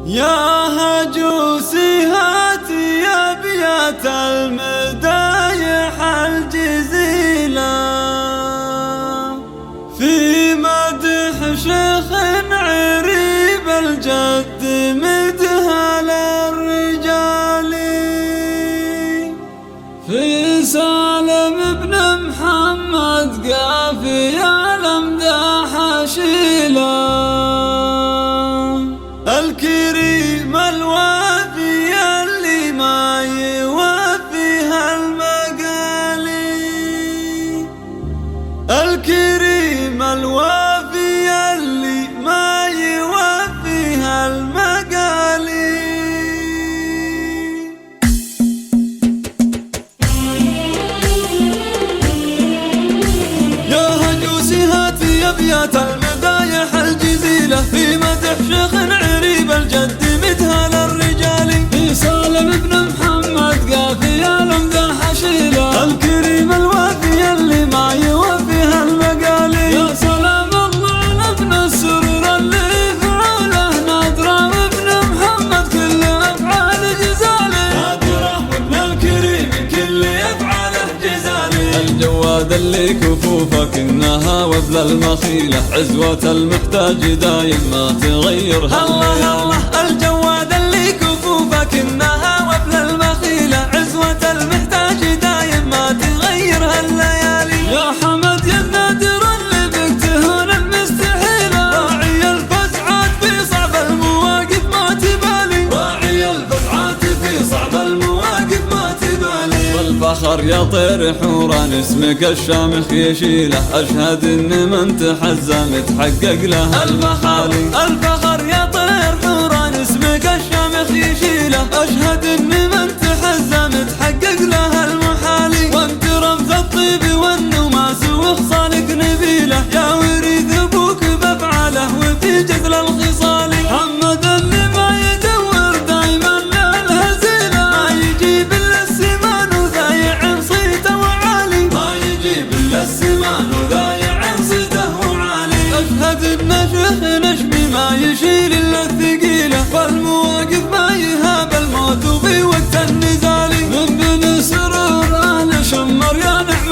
يا هجوسي هاتي أبيات المدايح الجزيلة في مدح شيخ عريب الجد مدها للرجال في سالم بن محمد قافي الأمداح شيلا الكريم الوافي اللي ما يوفيها المقالي الكريم الوافي اللي ما يوفيها المقالي يا هجوسي هاتي أبيات المدايح الجزيلة في مدح شيخ عريب الجد مدها للرجال في سالم بن محمد قافي الأمداح شيله الكريم الوافي اللي ما يوفيها المقالي يا سلام الله على ابن السرور اللي فعله نادرة وابن محمد كل أفعال جزالي نادرة وابن الكريم كل أفعاله جزالي الجواد اللي كفوفك إنها وبل المخيلة عزوة المحتاج دايم ما تغيرها الله الله الجواد اللي كفوفك إنها وبل المخيلة عزوة المحتاج دايم ما تغيرها الليالي يا حمد يا النادر اللي بك تهون المستحيلة راعي الفزعات في صعب المواقف ما تبالي راعي الفزعات في صعب المواقف ما تبالي والفخر يا طير حوران اسمك الشامخ يشيله أشهد إن من تحزى متحقق له المخالي الفخر يا طير حوران اسمك الشامخ يشيله أشهد إن من تحزى متحقق له المحالي وانت رمز الطيب والنماس وخصالك نبيله يا وريث أبوك بأفعاله وفي جذل الخصال محمد اللي ما يدور دايما للهزيلة ما يجيب إلا السمان وذايع صيته وعالي ما يجيب إلا السمان وذايع صيته وعالي أشهد إن شيخ نشمي ما يشيل إلا الثقيلة والمواقف ما يهاب الموت وفي وقت النزال من بن سرور أهل شمر يا نعم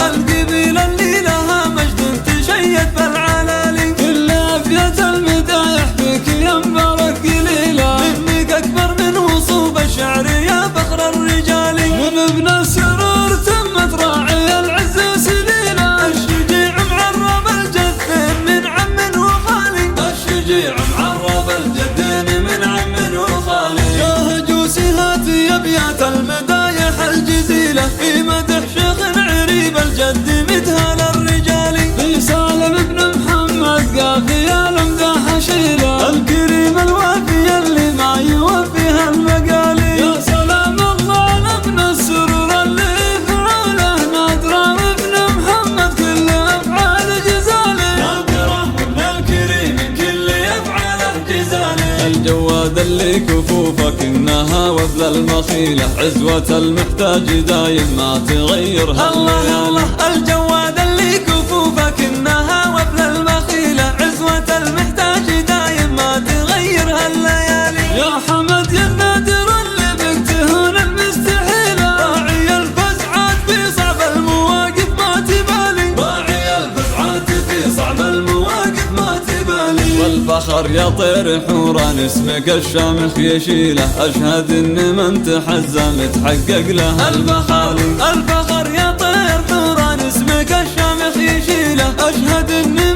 القبيلة اللي لها مجد تشيد بالعلالي كل أفية المدايح فيك يا مبارك قليلة منك أكبر من وصوب الشعر يا فخر الرجال من ابن سرور تمت راعي العز وسليلة الشجيع معرب الجدين من عم وخالي الشجيع معرب الجدين من عم وخالي يا هجوسي هاتي أبيات المدايح الجزيلة في مدح شيخ عريب الجد مدها للرجال في سالم بن محمد قافي الأمداح شيله الكريم الوافي اللي ما يوفيها المقالي يا سلام الله على ابن السرور اللي فعله نادرة وابن محمد كل أفعال جزالي نادرة وابن الكريم كل أفعاله جزالي الجواد اللي كفوفك إنها وبل المخيلة عزوة المحتاج دايم ما تغيرها الله الله الجواد اللي كفوفك إنها وبل المخيلة عزوة المحتاج دايم ما تغيرها الليالي يا حمد يا النادر اللي بك تهون المستحيلة راعي الفزعات في صعب المواقف ما تبالي راعي الفزعات في صعب المواقف ما تبالي والفخر يا طير حوران اسمك الشامخ يشيله أشهد إن من تحزى متحقق له المخالي الفخر يا طير حوران اسمك الشامخ يشيله أشهد إن